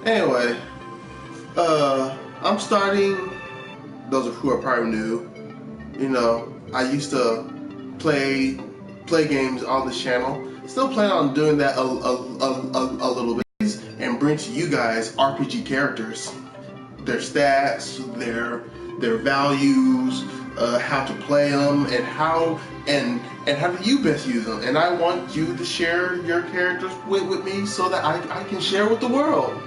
Anyway, I'm starting. Those who are probably new, you know, I used to play games on this channel. Still plan on doing that a little bit, and bring to you guys RPG characters, their stats, their values, how to play them, and how do you best use them. And I want you to share your characters with me so that I can share with the world.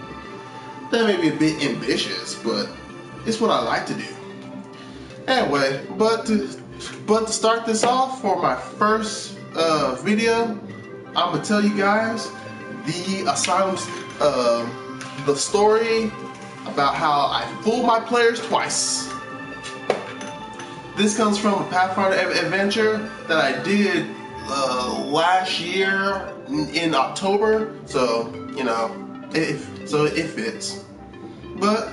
That may be a bit ambitious, but it's what I like to do. Anyway, but to start this off for my first video, I'm gonna tell you guys the Asylum's the story about how I fooled my players twice. This comes from a Pathfinder adventure that I did last year in October, so you know, it fits. But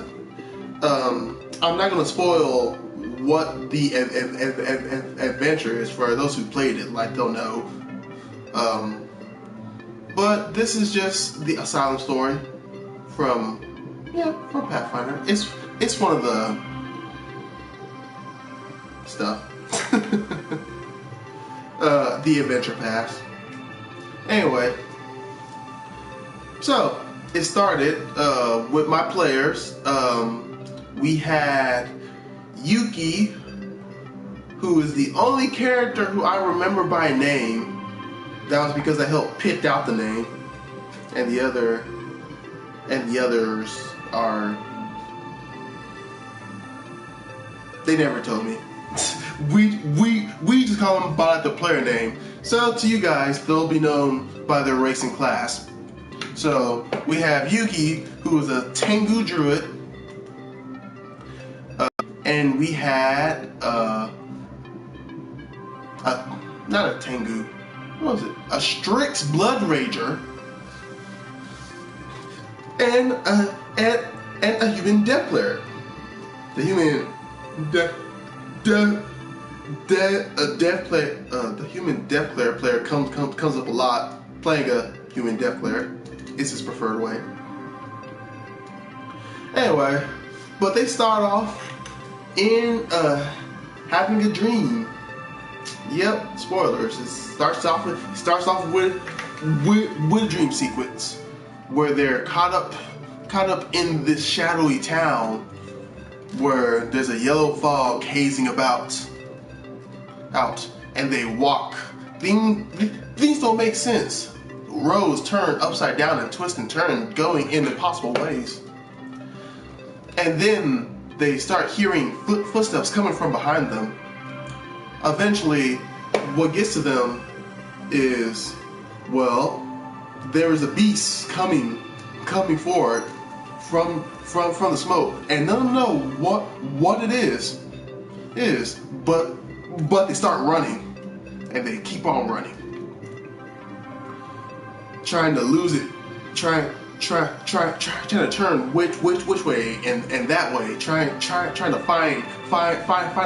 I'm not gonna spoil what the adventure is for those who played it, like they'll know. But this is just the Asylum story from Pathfinder. It's one of the stuff. The adventure pass. Anyway, so it started with my players. We had Yuki, who is the only character who I remember by name. That was because I helped pick out the name, and the others are, they never told me. we just call them by the player name. So to you guys, they'll be known by their race and class. So we have Yuki, who is a Tengu druid, and we had not a Tengu. What was it? A Strix Blood Rager, and a human death player. The human death player. The human death player comes up a lot. Playing a human death player is his preferred way. Anyway, but they start off in having a dream. Yep, spoilers. It starts off with a dream sequence where they're caught up in this shadowy town where there's a yellow fog hazing out, and they walk. Things don't make sense. Roads turn upside down and twist and turn, going in impossible ways. And then they start hearing footsteps coming from behind them. Eventually, what gets to them is, well, there is a beast coming forward from the smoke, and none of them know what it is, but they start running, and they keep on running, trying to lose it, trying to turn which way and that way, trying to find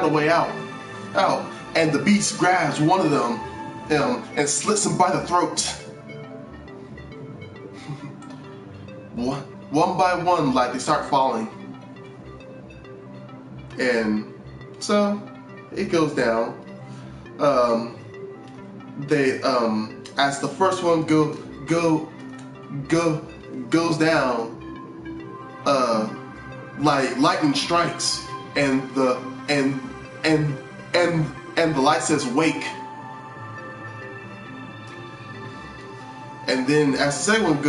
a way out. And the beast grabs one of them and slits him by the throat. One by one, like they start falling. And so it goes down. As the first one goes down, like lightning strikes, and the light says wake. And then as the second one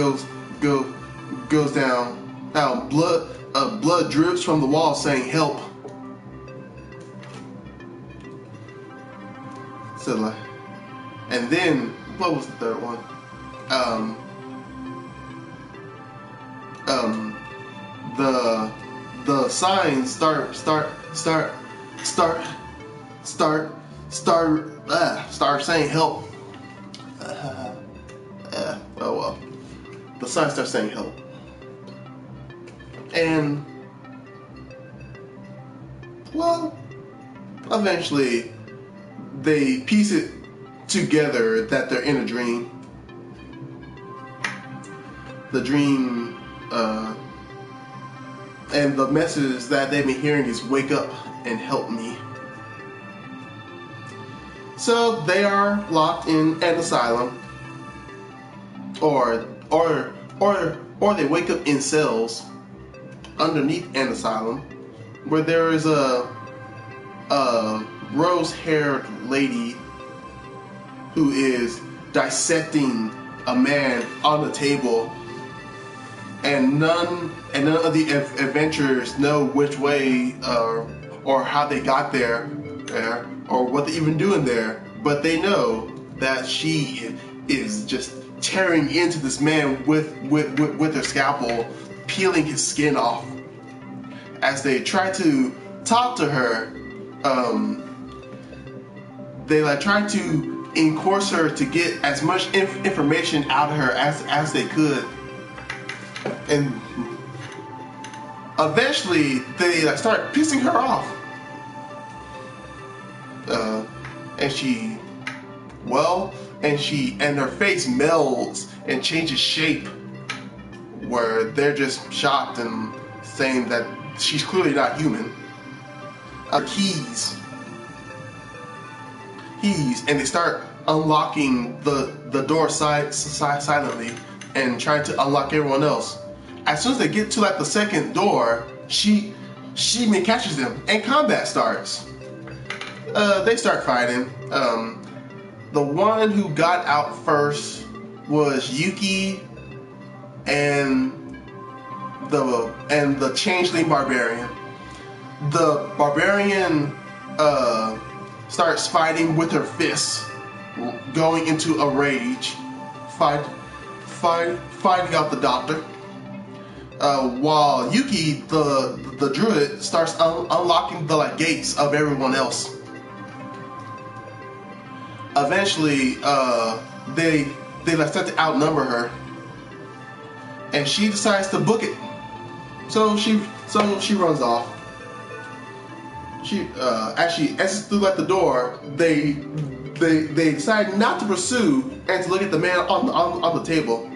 goes down, blood drips from the wall saying help. So like, and then what was the third one? The signs start saying help. Oh well. The signs start saying help. And well, eventually they piece it together that they're in a dream. the dream, and the message that they've been hearing is "Wake up and help me." So they are locked in an asylum, or they wake up in cells underneath an asylum, where there is a rose-haired lady who is dissecting a man on the table, and none of the adventurers know which way or how they got there, or what they're even doing there, but they know that she is just tearing into this man with her scalpel, peeling his skin off. As they try to talk to her, they try to encourage her to get as much information out of her as they could, and eventually they start pissing her off, and her face melds and changes shape, where they're just shocked and saying that she's clearly not human. Keys, and they start unlocking the door silently and trying to unlock everyone else. As soon as they get to the second door, she catches them, and combat starts. They start fighting. The one who got out first was Yuki and the changeling barbarian. The barbarian starts fighting with her fists, going into a rage, fighting out the doctor. While Yuki, the druid, starts unlocking the gates of everyone else. Eventually, they start to outnumber her, and she decides to book it. So she runs off. She as she exits through the door, they decide not to pursue and to look at the man on the table.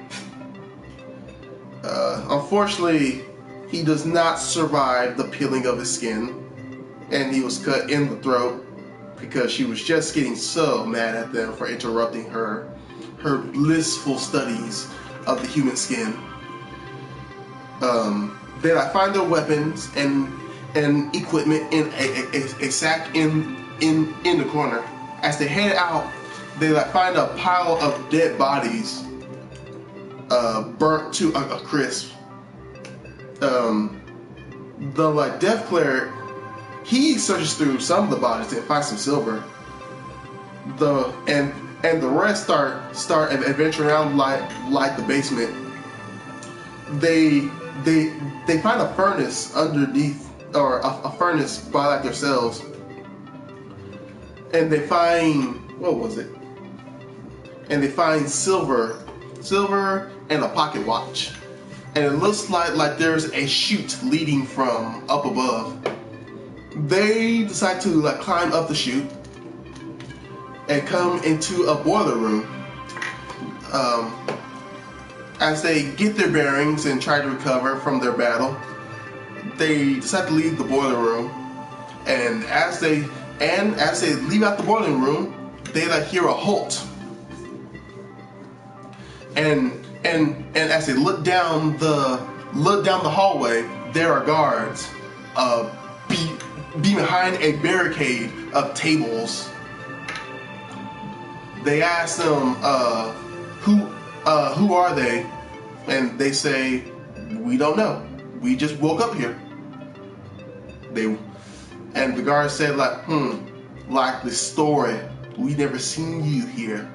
Unfortunately, he does not survive the peeling of his skin, and he was cut in the throat because she was just getting so mad at them for interrupting her blissful studies of the human skin. They find their weapons and equipment in a sack in the corner. As they head out, they find a pile of dead bodies, burnt to a crisp. The death cleric, he searches through some of the bodies and finds some silver. And the rest start adventuring around like the basement. They find a furnace underneath, or a furnace by themselves, and they find And they find silver and a pocket watch, and it looks like there's a chute leading from up above. They decide to climb up the chute and come into a boiler room. As they get their bearings and try to recover from their battle, they decide to leave the boiler room. And as they leave out the boiling room, they hear a halt. And as they look down the hallway, there are guards behind a barricade of tables. They ask them, who are they? And they say, we don't know. We just woke up here. And the guard said, like the story. We never seen you here.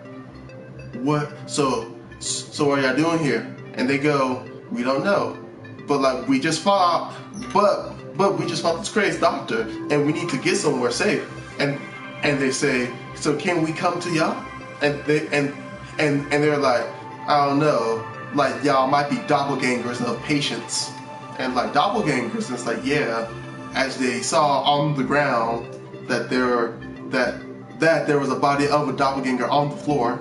What? So what are y'all doing here? And they go, we don't know. But we just fought. But we just fought this crazy doctor, and we need to get somewhere safe. And they say, so can we come to y'all? And they're like, I don't know. Y'all might be doppelgangers of patients. And doppelgangers, it's yeah. As they saw on the ground that there was a body of a doppelganger on the floor.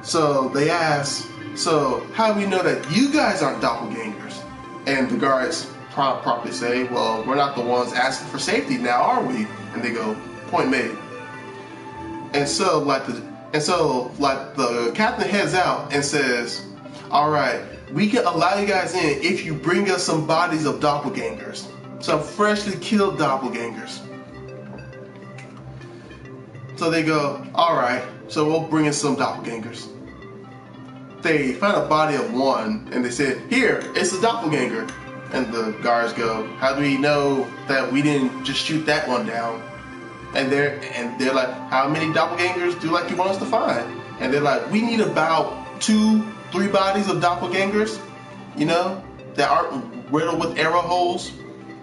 So they ask, So how do we know that you guys aren't doppelgangers? And the guards promptly say, well, we're not the ones asking for safety now, are we? And they go, point made. And so like the captain heads out and says, all right, we can allow you guys in if you bring us some bodies of doppelgangers, some freshly killed doppelgangers. So they go, all right, so we'll bring in some doppelgangers. They find a body of one and they said, here, it's a doppelganger. And the guards go, how do we know that we didn't just shoot that one down? And they're like, how many doppelgangers do you want us to find? And they're like, we need about 2-3 bodies of doppelgangers, that aren't riddled with arrow holes.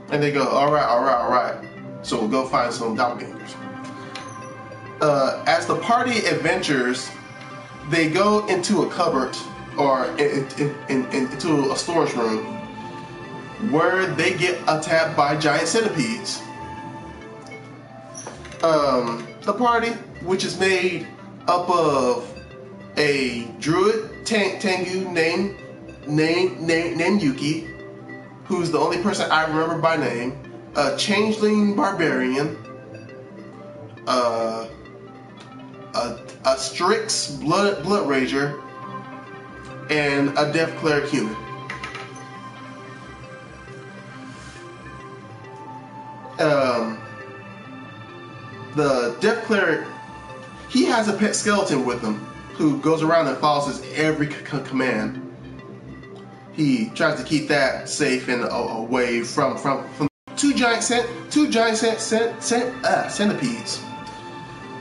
And they go, all right. So we'll go find some doppelgangers. As the party adventures, they go into a cupboard or into a storage room where they get attacked by giant centipedes. The party, which is made up of a druid Tengu named Yuki, who's the only person I remember by name, a changeling barbarian, a Strix blood rager, and a death cleric human. The death cleric, he has a pet skeleton with him who goes around and follows his every command. He tries to keep that safe and away from two giant centipedes.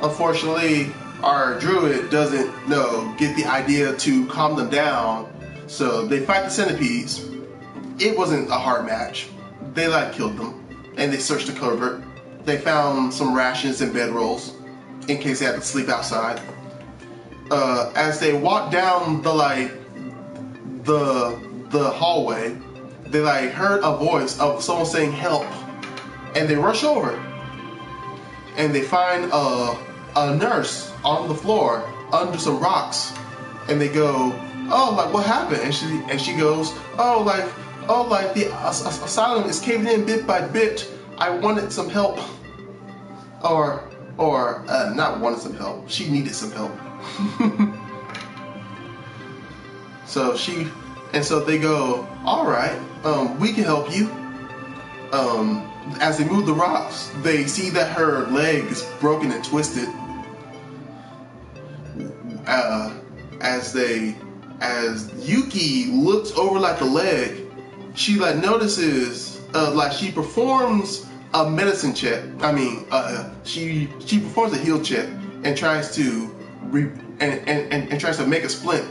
Unfortunately, our druid doesn't get the idea to calm them down, so they fight the centipedes. It wasn't a hard match. They killed them, and they searched the cupboard. They found some rations and bedrolls in case they had to sleep outside. As they walked down the hallway, they heard a voice of someone saying help, and they rush over, and they find a nurse on the floor under some rocks, and they go, oh, what happened? And she goes, the asylum is caving in bit by bit. I wanted some help. Or not wanted some help. She needed some help. So they go, all right, we can help you. As they move the rocks, they see that her leg is broken and twisted. As Yuki looks over the leg, she notices she performs a medicine check. She performs a heal check and tries to tries to make a splint.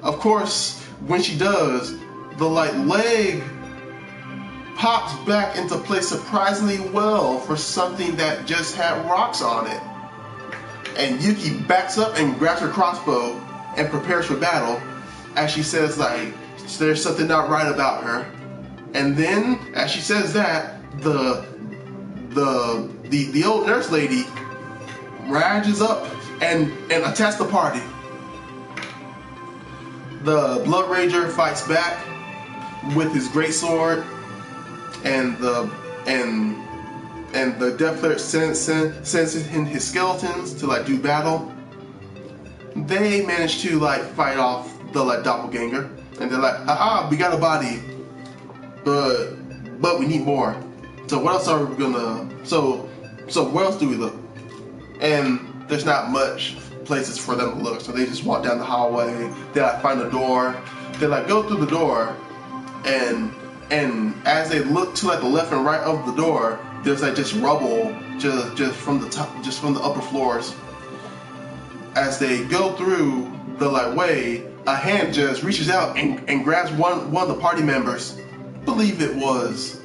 Of course, when she does, the leg pops back into place surprisingly well for something that just had rocks on it. And Yuki backs up and grabs her crossbow and prepares for battle, as she says there's something not right about her. And then, as she says that, the old nurse lady rages up and attacks the party. The blood rager fights back with his great sword, and the death cleric sends in his skeletons to do battle. They manage to fight off the doppelganger, and they're haha, we got a body, but we need more. So what else are we gonna? So where else do we look? And there's not much places for them to look. So they just walk down the hallway. They find a door. They go through the door, and as they look to the left and right of the door, there's just rubble just from the top, just from the upper floors. As they go through the way, a hand just reaches out and grabs one of the party members. I believe it was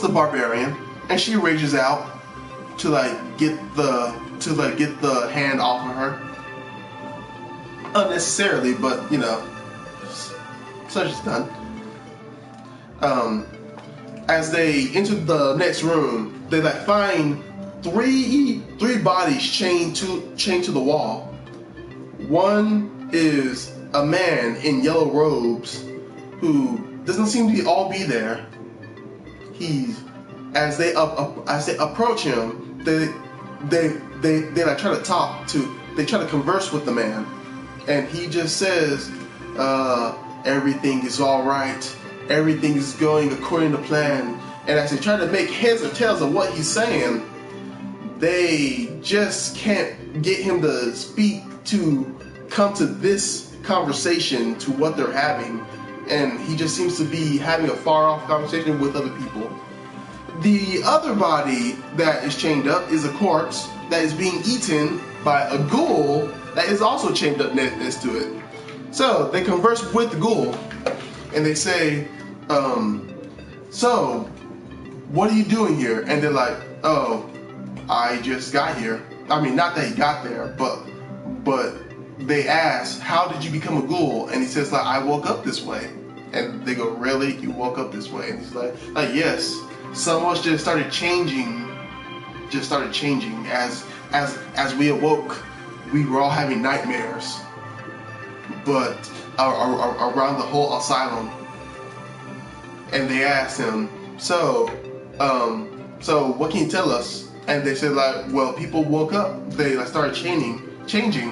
the barbarian, and she rages out to get the hand off of her. Unnecessarily, but such is done. As they enter the next room, they find three bodies chained to the wall. One is a man in yellow robes who doesn't seem to all be there. He's as they approach him, they like try to they try to converse with the man, and he just says, everything is all right, everything is going according to plan. And as they try to make heads or tails of what he's saying, they just can't get him to speak, to come to this conversation, to what they're having. And he just seems to be having a far-off conversation with other people. The other body that is chained up is a corpse that is being eaten by a ghoul that is also chained up next to it. So they converse with the ghoul, and they say, so, what are you doing here? And they're like, oh, I just got here. I mean, not that he got there, but they ask, how did you become a ghoul? And he says, like, I woke up this way. And they go, really? You woke up this way? And he's like, yes. Some of us just started changing. As we awoke, we were all having nightmares, but around the whole asylum. And they asked him, so what can you tell us? And they said, like, well, people woke up, they like started changing,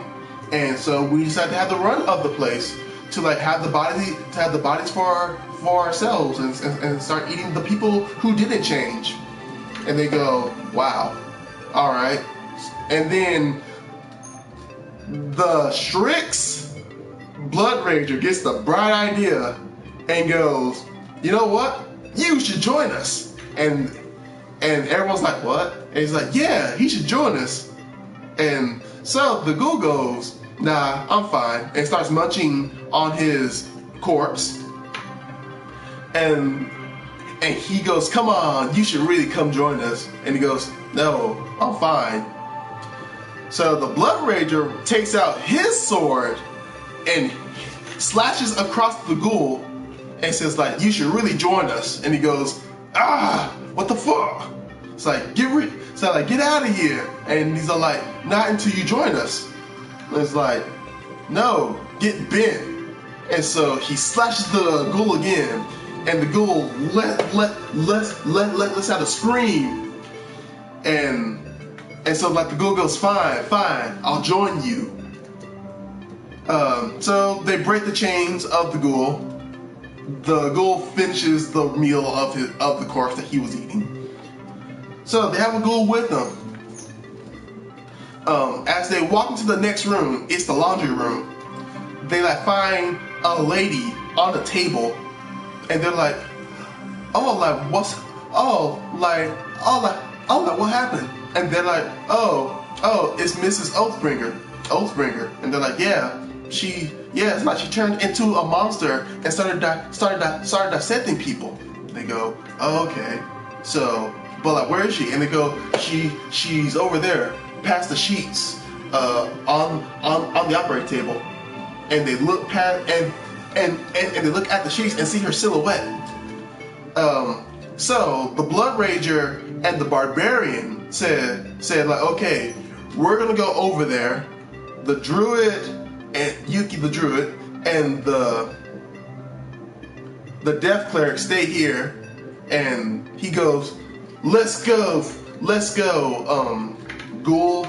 and so we decided to have the run of the place, to like have the bodies for ourselves, and start eating the people who didn't change. And they go, wow, all right. And then the Strix Blood Ranger gets the bright idea and goes, you know what? You should join us. And everyone's like, what? And he's like, yeah, he should join us. And so the ghoul goes, nah, I'm fine, and starts munching on his corpse. And he goes, come on, you should really come join us. And he goes, no, I'm fine. So the Blood Ranger takes out his sword and slashes across the ghoul and says, like, you should really join us. And he goes, what the fuck? It's like, get out of here. And he's like, not until you join us. And it's like, no, get bent. And so he slashes the ghoul again, and the ghoul lets out a scream. And so like the ghoul goes, fine, I'll join you. So they break the chains of the ghoul. The ghoul finishes the meal of the corpse that he was eating. So they have a ghoul with them. As they walk into the next room, it's the laundry room. They like find a lady on the table, and they're like, what happened? And they're like, oh, it's Mrs. Oathbringer. And they're like, it's like she turned into a monster and started dissecting people. They go, oh, okay. So, but like, where is she? And they go, she's over there, past the sheets, on the operating table. And they look past and they look at the sheets and see her silhouette. So the Blood Ranger and the Barbarian said like, okay, we're gonna go over there. The Druid and Yuki the Druid and the Death Cleric stay here. And he goes, let's go. Ghoul,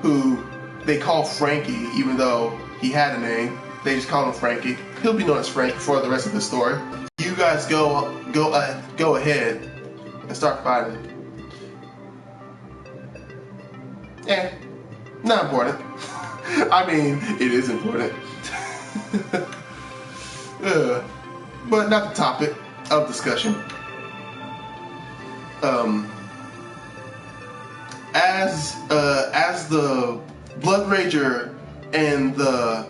who they call Frankie, even though he had a name, they just call him Frankie. He'll be known as Frank for the rest of the story. You guys go ahead and start fighting. Not important. I mean, it is important. But not the topic of discussion. As the Blood Ranger and the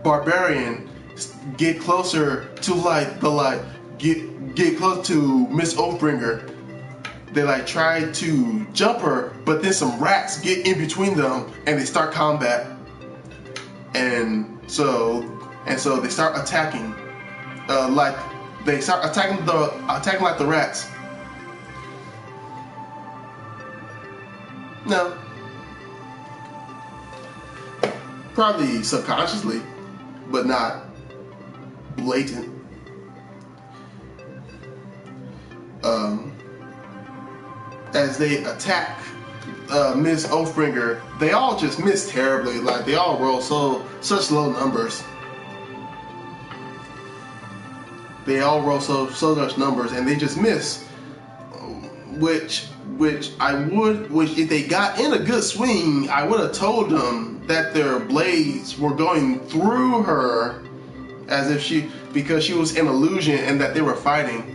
Barbarian get closer to get close to Miss Oathbringer, they like try to jump her, but then some rats get in between them and they start combat. And so they start attacking, like the rats. No. probably subconsciously, but not blatant. As they attack Miss Oathbringer, they all just miss terribly. Like, they all roll such low numbers. They all roll so much numbers, and they just miss. Which if they got in a good swing, I would have told them that their blades were going through her, as if because she was an illusion, and that they were fighting.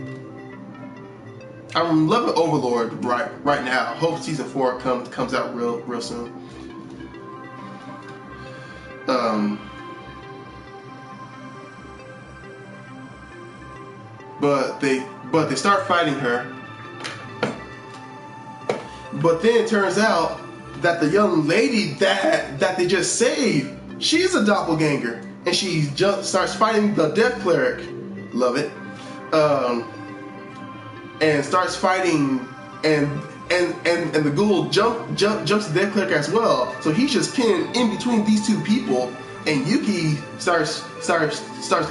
I'm loving Overlord right now. Hope season 4 comes out real soon. But they start fighting her. But then it turns out that the young lady that they just saved, she's a doppelganger, and she just starts fighting the Death Cleric. Love it. And starts fighting, and the ghoul jumps the Death Cleric as well. So he's just pinned in between these two people, and Yuki starts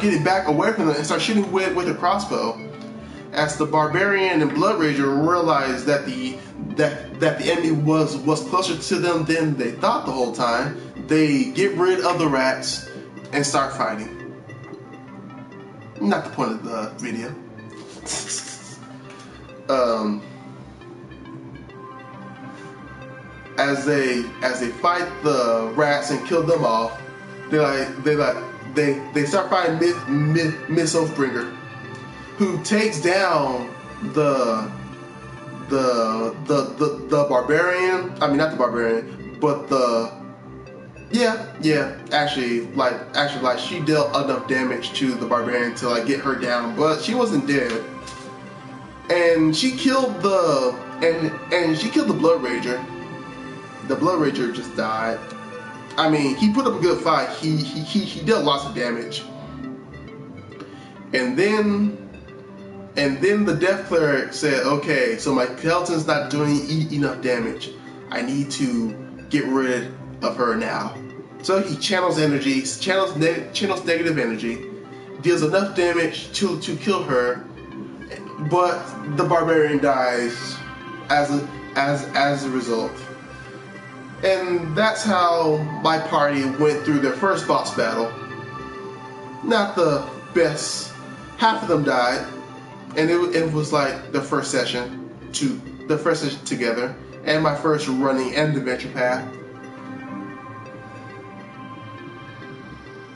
getting back away from them and starts shooting with a crossbow. As the Barbarian and Blood Rager realize that the enemy was closer to them than they thought the whole time, they get rid of the rats and start fighting. Not the point of the video. As they fight the rats and kill them off, they start fighting Miss Oathbringer, who takes down the Barbarian. I mean, not the Barbarian, but actually, she dealt enough damage to the Barbarian to like get her down, but she wasn't dead. And she killed the Blood Rager. The Blood Rager just died. I mean, he put up a good fight. He dealt lots of damage. And then the Death Cleric said, "Okay, so my skeleton's not doing enough damage. I need to get rid of her now." So he channels negative energy, deals enough damage to kill her, but the Barbarian dies as a result. And that's how my party went through their first boss battle. Not the best. Half of them died, and it was like the first session together, and my first running and adventure path.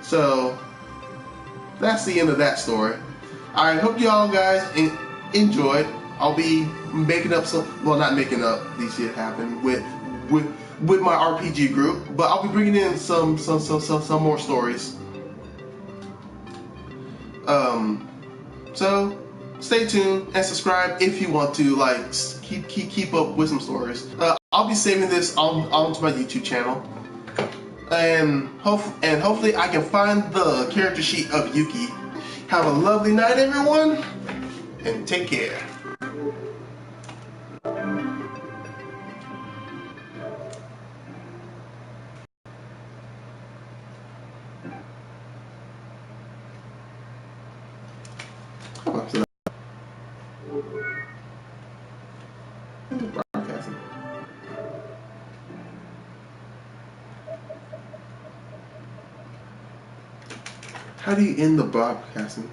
So that's the end of that story. I hope y'all guys enjoyed. I'll be making up not making up, these shit happen with my RPG group, but I'll be bringing in some more stories. So stay tuned and subscribe if you want to keep up with some stories. I'll be saving this onto my YouTube channel, and hopefully I can find the character sheet of Yuki. Have a lovely night, everyone, and take care. Broadcasting. How do you end the broadcasting?